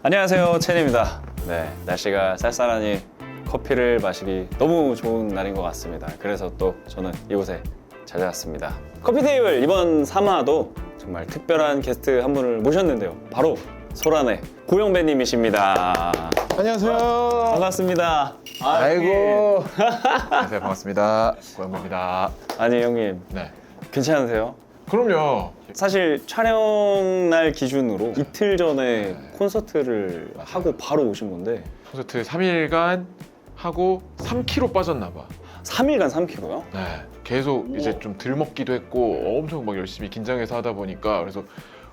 안녕하세요, 첸입니다. 네, 날씨가 쌀쌀하니 커피를 마시기 너무 좋은 날인 것 같습니다. 그래서 또 저는 이곳에 찾아왔습니다. 커피 테이블 이번 3화도 정말 특별한 게스트 한 분을 모셨는데요. 바로 소란의 고영배님이십니다. 안녕하세요. 반갑습니다. 아이고. 안녕하세요. 반갑습니다. 고영배입니다. 아니 형님, 네. 괜찮으세요? 그럼요. 사실 촬영 날 기준으로 이틀 전에 콘서트를 하고 바로 오신 건데 콘서트 3일간 하고 3kg 빠졌나 봐. 3일간 3kg요? 네. 계속 이제 좀 덜 먹기도 했고 엄청 막 열심히 긴장해서 하다 보니까 그래서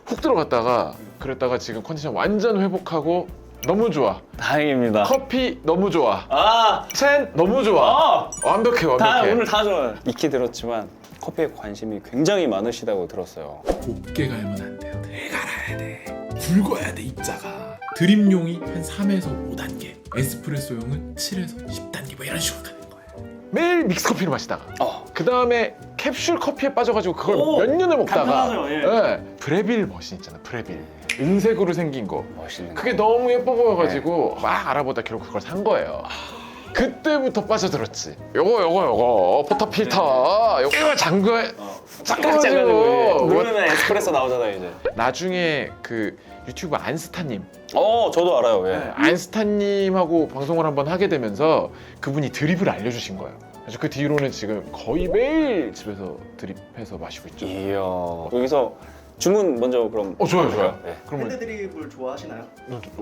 훅 들어갔다가 그랬다가 지금 컨디션 완전 회복하고 너무 좋아. 다행입니다. 커피 너무 좋아. 아! 첸 너무 좋아. 완벽해 다 완벽해. 오늘 다 좋아요. 익히 들었지만 커피에 관심이 굉장히 많으시다고 들었어요. 곱게 갈면 안 돼요. 돼 갈아야 돼. 굵어야 돼 입자가. 드립용이 한 3에서 5단계, 에스프레소용은 7에서 10단계 뭐 이런 식으로 가는 거예요. 매일 믹스커피를 마시다가 그 다음에 캡슐 커피에 빠져가지고 그걸 오, 몇 년을 먹다가 간단하죠, 예. 브레빌 머신 있잖아. 브레빌 은색으로 생긴 거 멋있는 그게 너무 예뻐 보여가지고 막 알아보다 결국 그걸 산 거예요. 그때부터 빠져들었지. 요거 포터 필터 이거 잠궈 짝짝짝가지고 누르면 에스프레소 나오잖아요 이제. 나중에 그 유튜브 안스타님 저도 알아요. 예. 안스타님하고 방송을 한번 하게 되면서 그분이 드립을 알려주신 거예요. 그래서 그 뒤로는 지금 거의 매일 집에서 드립해서 마시고 있죠. 이야. 여기서 주문 먼저 그럼. 좋아요. 네. 그러면 핸드드립을 좋아하시나요?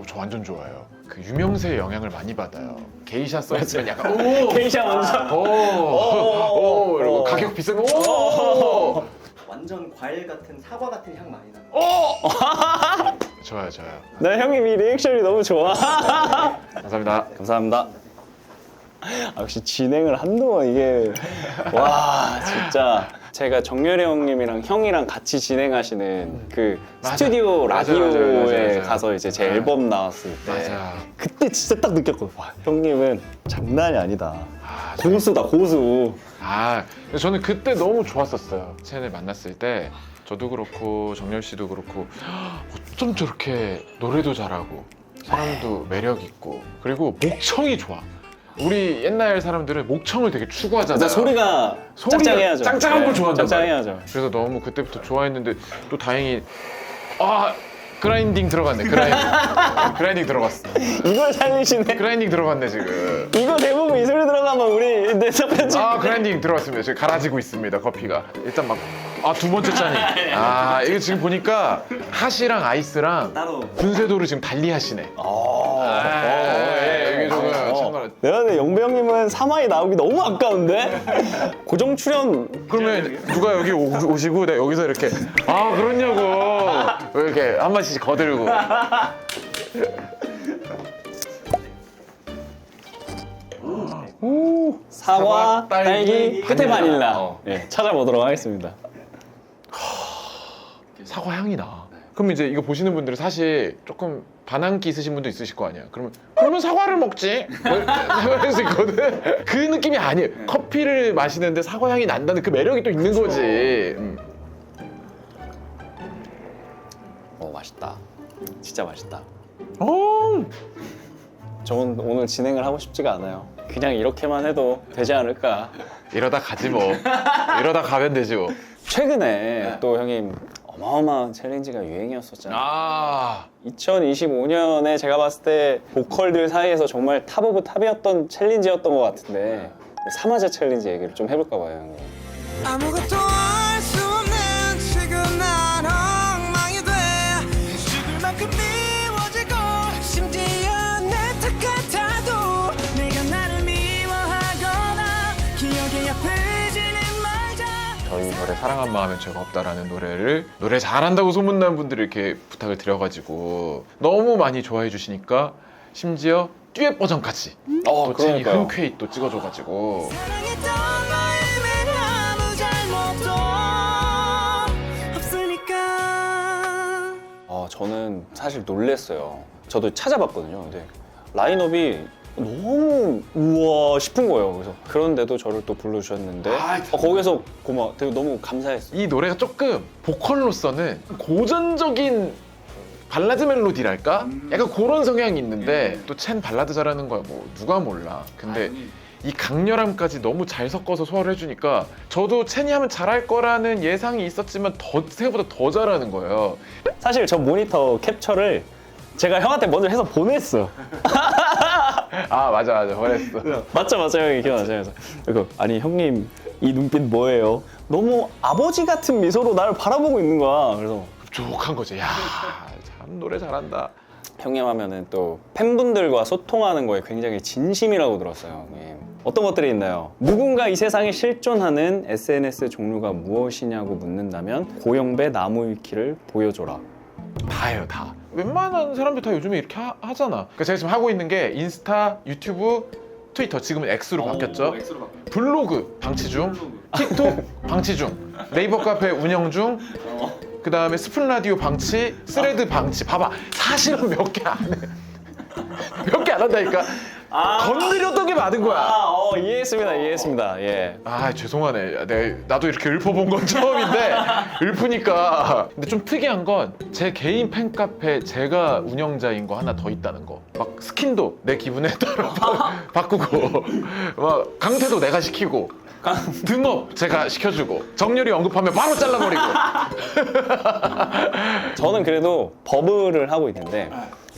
저 완전 좋아해요. 그 유명세의 영향을 많이 받아요. 게이샤 써있으면 약간 오! 게이샤 먼저. 오! 이러고 가격 비싸면 오! 완전 과일 같은 사과 같은 향 많이 나는 좋아요. 나 형님 이 리액션이 너무 좋아. 감사합니다. 감사합니다. 역시 진행을 한동안 이게 와 진짜 제가 정렬이 형님이랑 형이랑 같이 진행하시는 그 맞아. 스튜디오 맞아, 라디오에 맞아. 가서 이제 제 네. 앨범 나왔을 때 맞아. 그때 진짜 딱 느꼈거든요. 와, 형님은 장난이 아니다. 아, 고수다 고수. 저는 그때 너무 좋았었어요. 첸을 만났을 때 저도 그렇고 정렬 씨도 그렇고 어쩜 저렇게 노래도 잘하고 사람도 매력 있고 그리고 목청이 좋아. 우리 옛날 사람들은 목청을 되게 추구하잖아요. 소리가 짱짱해야죠. 짱짱한 걸 좋아한단 짱짱해야죠. 그래서 너무 그때부터 좋아했는데 또 다행히 그라인딩 들어갔네. 그라인딩 들어갔어. 이걸 살리시네. 그라인딩 들어갔네 지금. 이거 대부분 이 소리 들어가면 우리 내서 편집. 그라인딩 들어갔습니다. 지금 갈아지고 있습니다. 커피가. 일단 막 두 번째 잔이. 이거 지금 보니까 핫이랑 아이스랑 따로. 분쇄도를 지금 달리 하시네. 이게 조금 참나. 내가 근데 영배 형님은 3화에 나오기 너무 아까운데? 고정 출연 그러면 누가 여기 오시고 내가 여기서 이렇게 그렇냐고 이렇게 한 마디씩 거들고. 사과, 딸기, 끝에 바닐라. 어. 예, 찾아보도록 하겠습니다. 사과 향이 나. 그럼 이제 이거 보시는 분들은 사실 조금 반항기 있으신 분도 있으실 거 아니야. 그러면 사과를 먹지. 생각할 수 있거든. 그 느낌이 아니에요. 커피를 마시는데 사과 향이 난다는 그 매력이 또 있는 거지. 맛있다. 진짜 맛있다. 어. 저는 오늘 진행을 하고 싶지가 않아요. 그냥 이렇게만 해도 되지 않을까. 이러다 가지 뭐. 이러다 가면 되지 뭐. 최근에 또 형님 어마어마한 챌린지가 유행이었었잖아요. 2025년에 제가 봤을 때 보컬들 사이에서 정말 탑 오브 탑이었던 챌린지였던 것 같은데 3화제 챌린지 얘기를 좀 해볼까 봐요, 형님. 아무것도 알 수 없는 지금 난 엉망이 돼 죽을 만큼 미워지고 심지어 내 탓 같아도 내가 나를 미워하거나 기억에 아프지는 말자 저희 노래 사랑한 마음엔 죄가 없다라는 노래를 노래 잘한다고 소문난 분들이 이렇게 부탁을 드려가지고 너무 많이 좋아해 주시니까 심지어 듀엣 버전까지 또 첸이 그러니까요. 흔쾌히 또 찍어줘가지고 사랑했던 마음엔 아무 잘못도 없으니까 저는 사실 놀랬어요. 저도 찾아봤거든요. 근데 라인업이 너무 우와 싶은 거예요. 그래서 그런데도 저를 또 불러주셨는데 거기서 되게 너무 감사했어요. 이 노래가 조금 보컬로서는 고전적인 발라드 멜로디랄까? 약간 그런 성향이 있는데 또 첸 발라드 잘하는 거야 뭐 누가 몰라. 근데 이 강렬함까지 너무 잘 섞어서 소화를 해주니까 저도 첸이 하면 잘할 거라는 예상이 있었지만 생각보다 더 잘하는 거예요. 사실 저 모니터 캡처를 제가 형한테 먼저 해서 보냈어. 아 맞아 그랬어. 맞죠 형이 기억나죠? 그래서 이거 아니 형님 이 눈빛 뭐예요? 너무 아버지 같은 미소로 나를 바라보고 있는 거야. 그래서 흡족한 거지. 야 참 노래 잘한다. 형님 하면은 또 팬분들과 소통하는 거에 굉장히 진심이라고 들었어요. 형님. 어떤 것들이 있나요? 누군가 이 세상에 실존하는 SNS 종류가 무엇이냐고 묻는다면 고영배 나무위키를 보여줘라. 다예요 다. 웬만한 사람들 다 요즘에 이렇게 하잖아. 그러니까 제가 지금 하고 있는 게 인스타, 유튜브, 트위터 지금은 X로 바뀌었죠. 블로그 방치 중, 틱톡 방치 중, 네이버 카페 운영 중, 그 다음에 스푼 라디오 방치, 스레드 방치. 봐봐 사실은 몇 개 안 해. 몇 개 안 한다니까. 건드렸던 게 많은 거야. 이해했습니다. 예. 아 죄송하네. 나도 이렇게 읊어본 건 처음인데 읊으니까. 근데 좀 특이한 건 제 개인 팬카페 제가 운영자인 거 하나 더 있다는 거. 막 스킨도 내 기분에 따라 바꾸고, 막 강퇴도 내가 시키고, 등업 제가 시켜주고, 정렬이 언급하면 바로 잘라버리고. 저는 그래도 버블을 하고 있는데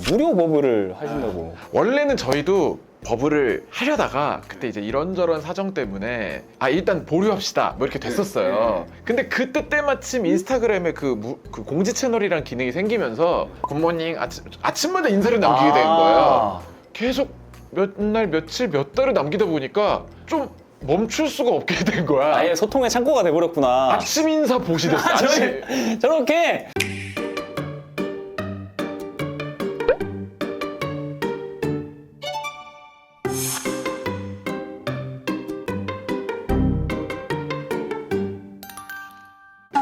무료 버블을 하신다고. 원래는 저희도 버블을 하려다가 그때 이제 이런저런 사정 때문에 일단 보류합시다 뭐 이렇게 됐었어요. 근데 그때 때마침 인스타그램에 그 공지 채널이란 기능이 생기면서 굿모닝 아침마다 인사를 남기게 된 거예요. 계속 몇 날 며칠 몇 달을 남기다 보니까 좀 멈출 수가 없게 된 거야. 아예 소통의 창고가 돼버렸구나. 아침 인사 보시 됐어. 아침. 저렇게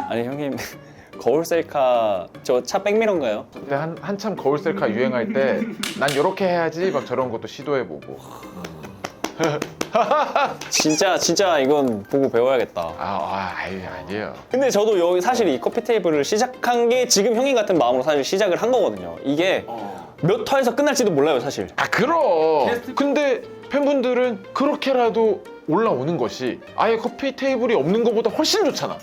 아니 형님 거울 셀카 저 차 백미러인가요? 그때 한참 거울 셀카 유행할 때 난 이렇게 해야지 막 저런 것도 시도해보고. 진짜 이건 보고 배워야겠다. 아니에요. 근데 저도 여기 사실 이 커피 테이블을 시작한 게 지금 형님 같은 마음으로 사실 시작을 한 거거든요. 이게 몇 화에서 끝날지도 몰라요 사실. 그럼. 근데 팬분들은 그렇게라도 올라오는 것이 아예 커피 테이블이 없는 것보다 훨씬 좋잖아.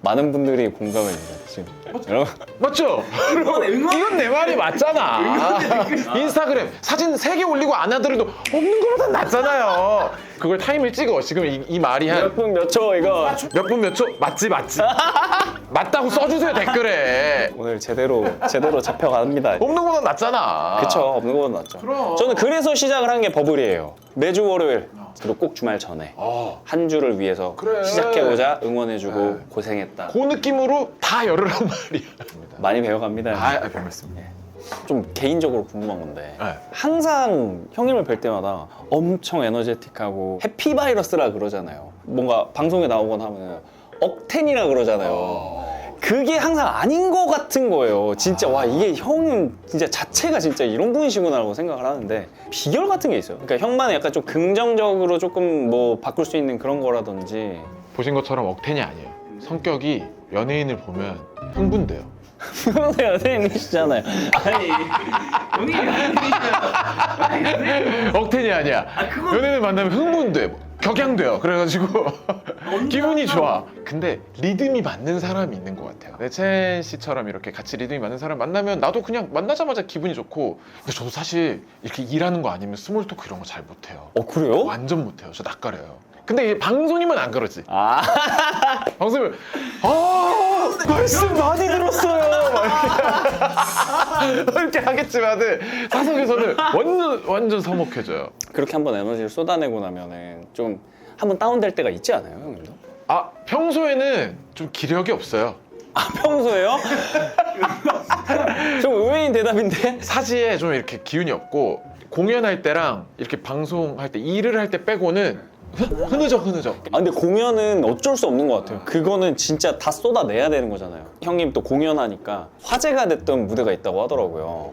많은 분들이 공감을 해주세요 지금. 여러분 맞죠? 이건 내 말이 맞잖아. 인스타그램 사진 3개 올리고 안 하더라도 없는 거보다 낫잖아요. 그걸 타임을 찍어. 지금 이 말이 한 몇 분 몇 초 이거 몇 분 몇 초? 맞지? 맞다고 써주세요 댓글에. 오늘 제대로 잡혀갑니다. 없는 거보다 낫잖아. 그쵸, 없는 것보다 낫죠. 그럼. 저는 그래서 시작을 한 게 버블이에요. 매주 월요일 그리고 꼭 주말 전에 한 주를 위해서 그래. 시작해보자, 응원해주고 고생했다. 그 느낌으로 다 열으란 말이야. 많이 배워갑니다. 별 말씀. 좀 개인적으로 궁금한 건데 네. 항상 형님을 뵐 때마다 엄청 에너제틱하고 해피바이러스라 그러잖아요. 뭔가 방송에 나오거나 하면 억텐이라 그러잖아요. 그게 항상 아닌 것 같은 거예요. 진짜 와 이게 형은 진짜 자체가 진짜 이런 분이시구나라고 생각을 하는데 비결 같은 게 있어요. 그러니까 형만의 약간 좀 긍정적으로 조금 뭐 바꿀 수 있는 그런 거라든지. 보신 것처럼 억텐이 아니에요. 성격이 연예인을 보면 흥분돼요. 평소에 연예인이시잖아요. 억텐이 아니야. 연예인을 만나면 흥분돼. 격양돼요. 그래가지고 기분이 좋아. 근데 리듬이 맞는 사람이 있는 것 같아요. 첸 씨처럼 이렇게 같이 리듬이 맞는 사람 만나면 나도 그냥 만나자마자 기분이 좋고. 근데 저도 사실 이렇게 일하는 거 아니면 스몰 토크 이런 거 잘 못해요. 그래요? 완전 못해요. 저 낯가려요. 근데 이게 방송이면 안 그러지. 방송이면 말씀 많이 들었어요. 막 이렇게 하겠지만은 사석에서는 완전 서먹해져요. 그렇게 한번 에너지를 쏟아내고 나면은 좀 한번 다운될 때가 있지 않아요, 형님도? 평소에는 좀 기력이 없어요. 평소에요? 좀 의외인 대답인데? 사지에 좀 이렇게 기운이 없고 공연할 때랑 이렇게 방송할 때 일을 할 때 빼고는 흐느적. 근데 공연은 어쩔 수 없는 것 같아요. 그거는 진짜 다 쏟아내야 되는 거잖아요. 형님 또 공연하니까 화제가 됐던 무대가 있다고 하더라고요.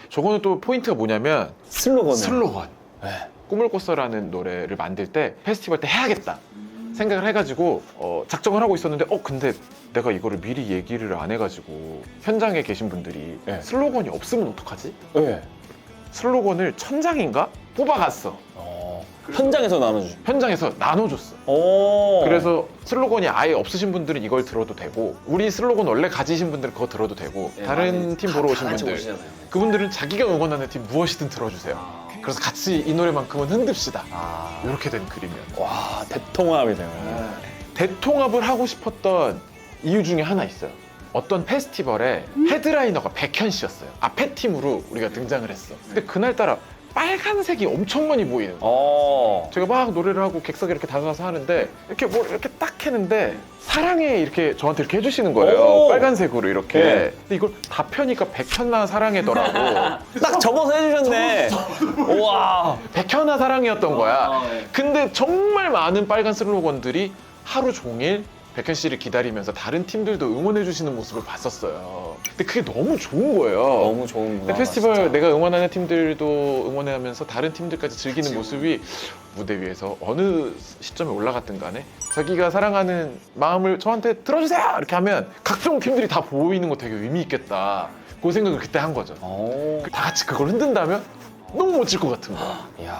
저거는 또 포인트가 뭐냐면 슬로건을. 슬로건. 네. 꿈을 꿨어라는 노래를 만들 때 페스티벌 때 해야겠다 생각을 해가지고 작정을 하고 있었는데 근데 내가 이거를 미리 얘기를 안 해가지고 현장에 계신 분들이 네. 슬로건이 없으면 어떡하지? 네. 슬로건을 1000장인가 뽑아갔어. 현장에서 나눠주죠. 현장에서 나눠줬어. 그래서 슬로건이 아예 없으신 분들은 이걸 들어도 되고 우리 슬로건 원래 가지신 분들은 그거 들어도 되고 네, 다른 많이 팀 보러 오신 다 같이 분들 오시잖아요. 그분들은 자기가 응원하는 팀 무엇이든 들어주세요. 그래서 같이 이 노래만큼은 흔듭시다. 이렇게 된 그림이에요. 와, 대통합이네요. 대통합을 하고 싶었던 이유 중에 하나 있어요. 어떤 페스티벌에 헤드라이너가 백현 씨였어요. 앞에 팀으로 우리가 등장을 했어. 근데 그날따라 빨간색이 엄청 많이 보이는 거예요. 제가 막 노래를 하고 객석에 이렇게 다가가서 하는데 이렇게 뭐 이렇게 딱 했는데 사랑해 이렇게 저한테 이렇게 해주시는 거예요. 오. 빨간색으로 이렇게. 네. 근데 이걸 다 펴니까 백현나 사랑해더라고. 딱 접어서 해주셨네. 우와. 백현나 사랑이었던 거야. 네. 근데 정말 많은 빨간 슬로건들이 하루 종일 백현 씨를 기다리면서 다른 팀들도 응원해 주시는 모습을 봤었어요. 근데 그게 너무 좋은 거예요. 너무 좋은 문화. 근데 페스티벌 내가 응원하는 팀들도 응원하면서 다른 팀들까지 즐기는 모습이 무대 위에서 어느 시점에 올라갔든 간에 자기가 사랑하는 마음을 저한테 들어주세요! 이렇게 하면 각종 팀들이 다 보이는 거 되게 의미 있겠다. 그 생각을 그때 한 거죠. 다 같이 그걸 흔든다면 너무 멋질 것 같은 거야. 이야.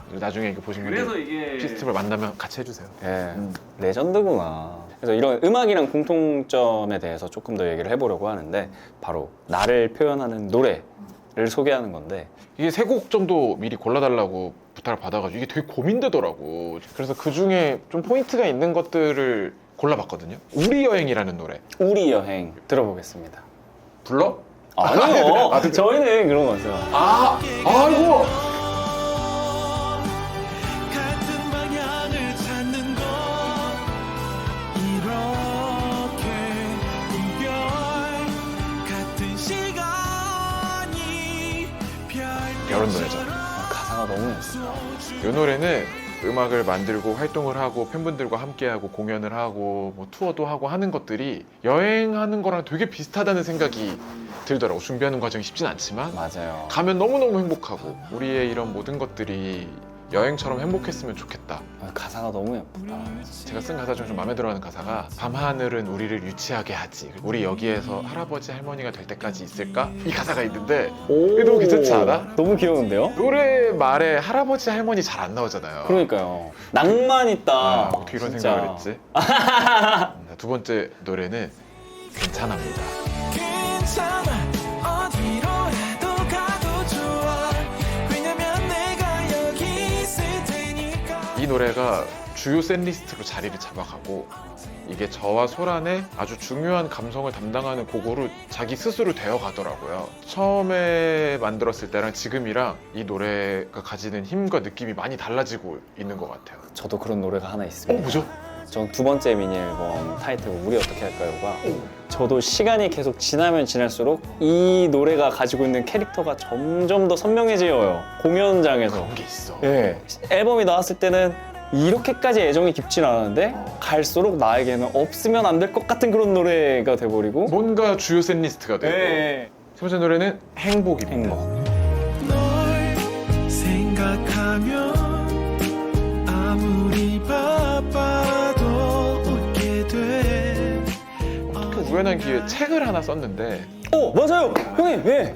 나중에 이거 보신 분들 이게 페스티벌 만나면 같이 해주세요. 예, 레전드구나. 그래서 이런 음악이랑 공통점에 대해서 조금 더 얘기를 해보려고 하는데 바로 나를 표현하는 노래를 소개하는 건데 이게 3곡 정도 미리 골라달라고 부탁을 받아가지고 이게 되게 고민되더라고. 그래서 그 중에 좀 포인트가 있는 것들을 골라봤거든요. 우리 여행이라는 노래. 우리 여행 들어보겠습니다. 불러? 아니요. 아, 저희는 그런 거 없어요. 아이고! 같은 방향을 찾는 것 이렇게 이별 같은 시간이 이런 노래죠. 가사가 너무 예쁘다. 이 노래는 음악을 만들고 활동을 하고 팬분들과 함께하고 공연을 하고 뭐 투어도 하고 하는 것들이 여행하는 거랑 되게 비슷하다는 생각이 들더라고. 준비하는 과정이 쉽진 않지만 맞아요. 가면 너무너무 행복하고 우리의 이런 모든 것들이 여행처럼 행복했으면 좋겠다. 가사가 너무 예쁘다. 제가 쓴 가사 중에 좀 마음에 들어하는 가사가 밤하늘은 우리를 유치하게 하지 우리 여기에서 할아버지 할머니가 될 때까지 있을까? 이 가사가 있는데 이게 너무 괜찮지 않아? 너무 귀여운데요? 노래 말에 할아버지 할머니 잘 안 나오잖아요. 그러니까요. 낭만 있다. 어떻게 이런 진짜. 생각을 했지? 두 번째 노래는 괜찮합니다. 괜찮아 어디로라도 가도 좋아 왜냐면 내가 여기 있을 테니까 이 노래가 주요 셋리스트로 자리를 잡아가고 이게 저와 소란의 아주 중요한 감성을 담당하는 곡으로 자기 스스로 되어가더라고요. 처음에 만들었을 때랑 지금이랑 이 노래가 가지는 힘과 느낌이 많이 달라지고 있는 것 같아요. 저도 그런 노래가 하나 있습니다. 뭐죠? 전 두 번째 미니 앨범 타이틀곡 우리 어떻게 할까요가 저도 시간이 계속 지나면 지날수록 이 노래가 가지고 있는 캐릭터가 점점 더 선명해져요. 공연장에서. 그런 게 있어. 예. 앨범이 나왔을 때는 이렇게까지 애정이 깊진 않았는데 갈수록 나에게는 없으면 안 될 것 같은 그런 노래가 돼버리고 뭔가 주요 셋리스트가 되고 예. 세 번째 노래는 행복입니다. 행복. 널 생각하면 아무리 바빠도 웃게 돼 어떻게 우연한 기회에 책을 하나 썼는데 오 맞아요 형님 예.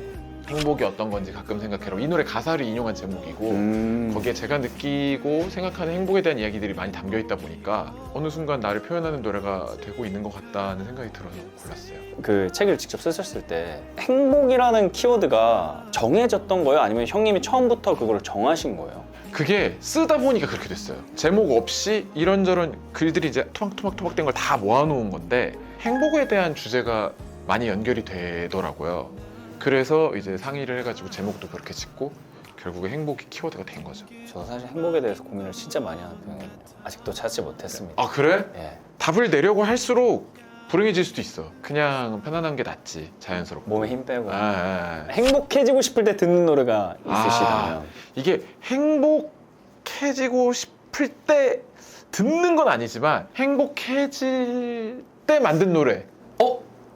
행복이 어떤 건지 가끔 생각해라. 이 노래 가사를 인용한 제목이고 거기에 제가 느끼고 생각하는 행복에 대한 이야기들이 많이 담겨 있다 보니까 어느 순간 나를 표현하는 노래가 되고 있는 것 같다는 생각이 들어서 골랐어요. 그 책을 직접 쓰셨을 때 행복이라는 키워드가 정해졌던 거예요? 아니면 형님이 처음부터 그걸 정하신 거예요? 그게 쓰다 보니까 그렇게 됐어요. 제목 없이 이런저런 글들이 이제 토막토막 된 걸 다 모아놓은 건데 행복에 대한 주제가 많이 연결이 되더라고요. 그래서 이제 상의를 해가지고 제목도 그렇게 짓고 결국에 행복이 키워드가 된 거죠. 저도 사실 행복에 대해서 고민을 진짜 많이 하는 편이에요. 아직도 찾지 못했습니다. 아 그래? 예. 답을 내려고 할수록 불행해질 수도 있어. 그냥 편안한 게 낫지. 자연스럽고. 몸에 힘 빼고 아. 행복해지고 싶을 때 듣는 노래가 있으시다면 이게 행복해지고 싶을 때 듣는 건 아니지만 행복해질 때 만든 노래.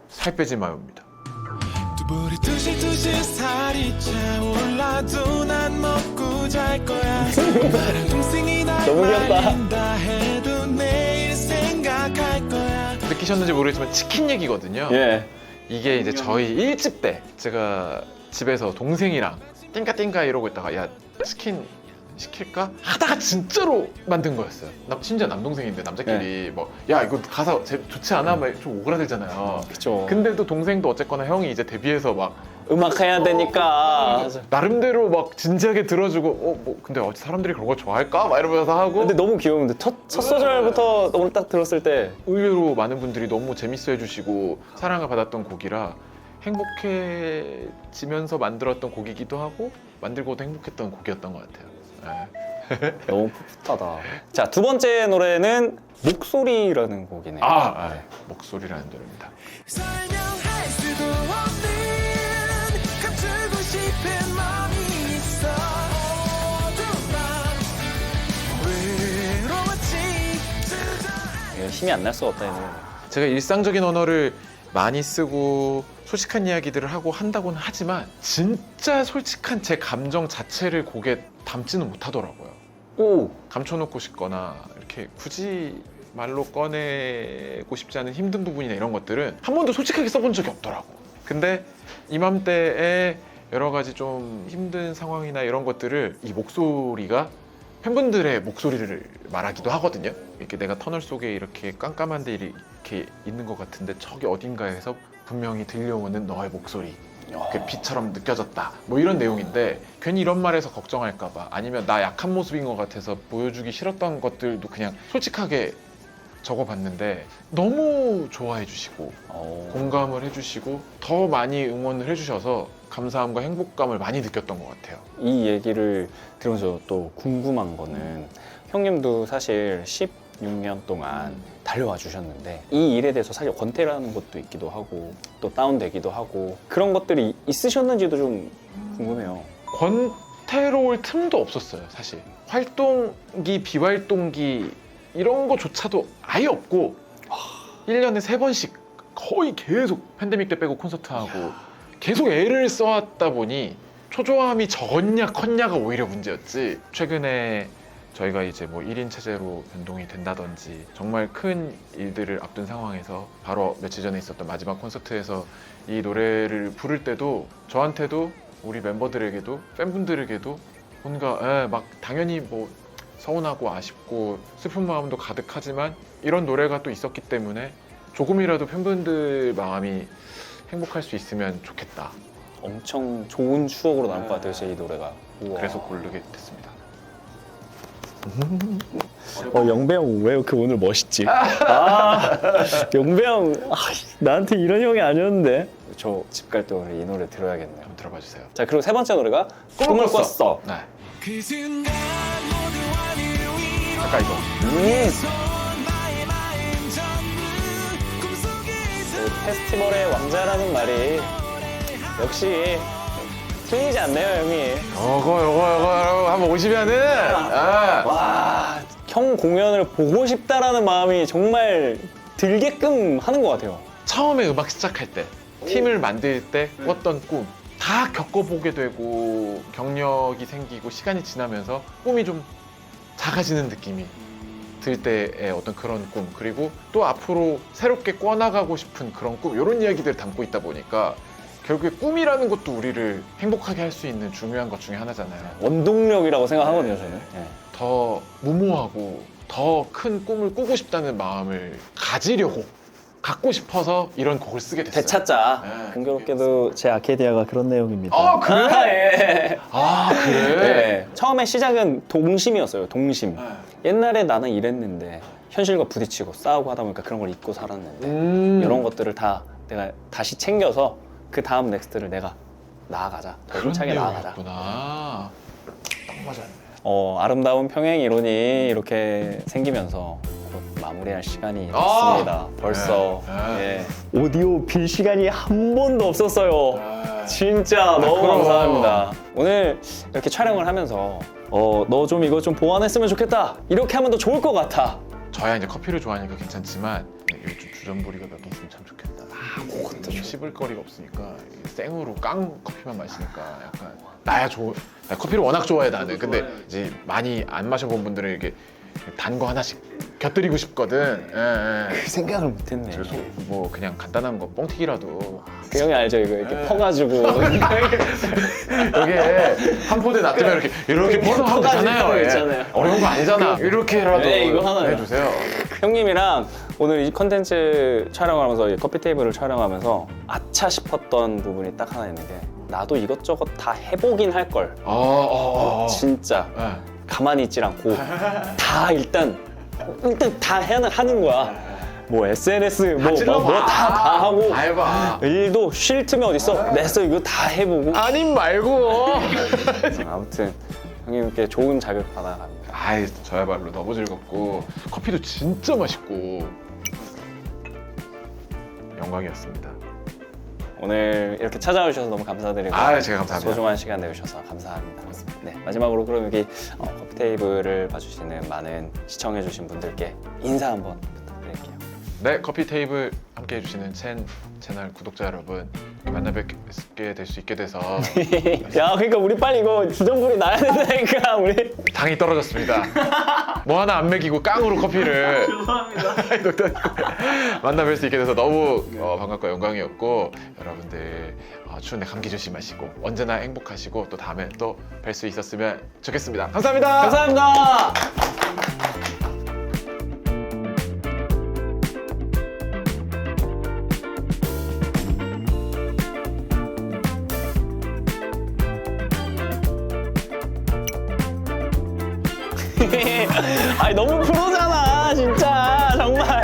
살 빼지 마요입니다. 우리 두실두실 살이 차올라도 난 먹고 잘 거야. 나랑 동생이 날 너무 귀엽다. 말린다 해도 내일 생각할 거야. 느끼셨는지 모르겠지만 치킨 얘기거든요. 예. 이게 이제 저희 1집 때 제가 집에서 동생이랑 띵까띵까 이러고 있다가 야 치킨 시킬까? 하다가 진짜로 만든 거였어요. 심지어 남동생인데 남자끼리 뭐 야 이거 가사 좋지 않아? 막 좀 오그라들잖아요. 그쵸. 근데도 동생도 어쨌거나 형이 이제 데뷔해서 막 음악 해야 되니까. 나름대로 막 진지하게 들어주고 뭐 근데 사람들이 그런 거 좋아할까? 막 이러면서 하고 근데 너무 귀여운데 첫 소절부터 너무 딱 들었을 때 의외로 많은 분들이 너무 재밌어 해주시고 사랑을 받았던 곡이라 행복해지면서 만들었던 곡이기도 하고 만들고도 행복했던 곡이었던 것 같아요. 네. 너무 풋풋하다. 자, 두 번째 노래는 목소리라는 곡이네요. 네. 목소리라는 노래입니다. 설명할 수도 없는 감추고 싶은 마음이 있어. 어둠만 외로웠지. 이거 힘이 안 날 수가 없다, 이 노래. 제가 일상적인 언어를 많이 쓰고 솔직한 이야기들을 하고 한다고는 하지만 진짜 솔직한 제 감정 자체를 곡에 담지는 못하더라고요. 오! 감춰놓고 싶거나 이렇게 굳이 말로 꺼내고 싶지 않은 힘든 부분이나 이런 것들은 한 번도 솔직하게 써본 적이 없더라고. 근데 이맘때에 여러 가지 좀 힘든 상황이나 이런 것들을 이 목소리가 팬분들의 목소리를 말하기도 하거든요. 이렇게 내가 터널 속에 이렇게 깜깜한데 이렇게 있는 것 같은데 저기 어딘가에서 분명히 들려오는 너의 목소리, 그 빛처럼 느껴졌다. 뭐 이런 내용인데 괜히 이런 말에서 걱정할까봐 아니면 나 약한 모습인 것 같아서 보여주기 싫었던 것들도 그냥 솔직하게 적어봤는데 너무 좋아해 주시고 공감을 해주시고 더 많이 응원을 해주셔서 감사함과 행복감을 많이 느꼈던 것 같아요. 이 얘기를 들으면서 또 궁금한 거는 형님도 사실 16년 동안 달려와 주셨는데 이 일에 대해서 사실 권태라는 것도 있기도 하고 또 다운되기도 하고 그런 것들이 있으셨는지도 좀 궁금해요. 권태로울 틈도 없었어요. 사실 활동기 비활동기 이런 거조차도 아예 없고 1년에 3번씩 거의 계속 팬데믹 때 빼고 콘서트하고 계속 애를 써왔다 보니 초조함이 적었냐 컸냐가 오히려 문제였지. 최근에 저희가 이제 뭐 1인 체제로 변동이 된다든지 정말 큰 일들을 앞둔 상황에서 바로 며칠 전에 있었던 마지막 콘서트에서 이 노래를 부를 때도 저한테도 우리 멤버들에게도 팬분들에게도 뭔가 막 당연히 뭐 서운하고 아쉽고 슬픈 마음도 가득하지만 이런 노래가 또 있었기 때문에 조금이라도 팬분들 마음이 행복할 수 있으면 좋겠다. 엄청 좋은 추억으로 남을 것 같아요, 제 이 노래가. 우와. 그래서 고르게 됐습니다. 영배 형 왜 이렇게 오늘 멋있지? 영배 형 나한테 이런 형이 아니었는데. 저 집 갈 때 오늘 이 노래 들어야겠네요. 한번 들어봐 주세요. 자, 그리고 세 번째 노래가 꿈을 꿨어. 네. 그 순간 모두 하늘 위로 아까 이거. 나의 마음 전부 꿈속에서 페스티벌의 왕자라는 말이 역시 틀리지 않네요, 형이. 요거 한번 오시면은 와, 형 공연을 보고 싶다라는 마음이 정말 들게끔 하는 것 같아요. 처음에 음악 시작할 때 팀을 만들 때 꿨던 꿈 다 겪어보게 되고 경력이 생기고 시간이 지나면서 꿈이 좀 작아지는 느낌이 들 때의 어떤 그런 꿈 그리고 또 앞으로 새롭게 꿔나가고 싶은 그런 꿈 이런 이야기들을 담고 있다 보니까 결국에 꿈이라는 것도 우리를 행복하게 할 수 있는 중요한 것 중에 하나잖아요. 원동력이라고 생각하거든요, 저는. 네. 더 무모하고 더 큰 꿈을 꾸고 싶다는 마음을 갖고 싶어서 이런 곡을 쓰게 됐어요. 되찾자. 네. 공교롭게도 제 아케디아가 그런 내용입니다. 그래? 예. 그래? 네. 처음에 시작은 동심이었어요, 동심. 네. 옛날에 나는 이랬는데 현실과 부딪히고 싸우고 하다 보니까 그런 걸 잊고 살았는데 이런 것들을 다 내가 다시 챙겨서 그 다음 넥스트를 내가 나아가자. 더 그런 힘차게 나아가자. 내용이었구나. 딱 맞았네. 아름다운 평행 이론이 이렇게 생기면서 곧 마무리할 시간이 됐습니다. 벌써. 네. 예. 오디오 빌 시간이 한 번도 없었어요. 진짜 너무 그럼. 감사합니다. 오늘 이렇게 촬영을 하면서 너 좀 이거 좀 보완했으면 좋겠다. 이렇게 하면 더 좋을 것 같아. 저야 이제 커피를 좋아하니까 괜찮지만 이거 좀 주전부리가 몇 개 있으면 참 좋겠다. 씹을 거리가 없으니까 생으로 깡 커피만 마시니까 약간 나야 나 커피를 워낙 좋아해 나는. 근데 이제 많이 안 마셔본 분들은 이렇게 단 거 하나씩 곁들이고 싶거든. 예. 생각을 못했네. 그래서 뭐 그냥 간단한 거 뻥튀기라도 그 형이 알죠 이거 이렇게 퍼가지고 여기에 한 포대 놔두면 이렇게 퍼서 하면 되잖아요. 예. 있잖아요. 어려운 거 아니잖아. 이렇게라도 네, 이거 하나요. 해주세요. 형님이랑 오늘 이 컨텐츠 촬영을 하면서 이 커피 테이블을 촬영하면서 아차 싶었던 부분이 딱 하나 있는 게 나도 이것저것 다 해보긴 할 걸. 진짜 예. 가만히 있질 않고 다 일단 다 하는 거야. 뭐 SNS 뭐 다 하고 다 해봐. 일도 쉴 틈이 어딨어. 냈어 이거 다 해보고. 아님 말고. 아무튼 형님께 좋은 자극 받아갑니다. 아이 저야말로 너무 즐겁고 커피도 진짜 맛있고 영광이었습니다. 오늘 이렇게 찾아주셔서 너무 감사드리고 제가 감사합니다. 소중한 시간 내주셔서 감사합니다. 네, 마지막으로 그럼 여기 커피 테이블을 봐주시는 많은 시청해주신 분들께 인사 한번 부탁드릴게요. 네, 커피 테이블 함께 해주시는 채널 구독자 여러분 만나 뵙게 될 수 있게 돼서 야, 그러니까 우리 빨리 이거 주전부리 나야 된다니까 우리. 당이 떨어졌습니다. 뭐 하나 안 먹이고 깡으로 커피를 만나 뵐 수 있게 돼서 너무 반갑고 영광이었고 여러분들 추운데 감기 조심하시고 언제나 행복하시고 또 다음에 또 뵐 수 있었으면 좋겠습니다. 감사합니다. 감사합니다. 아니 너무 프로잖아 진짜 정말.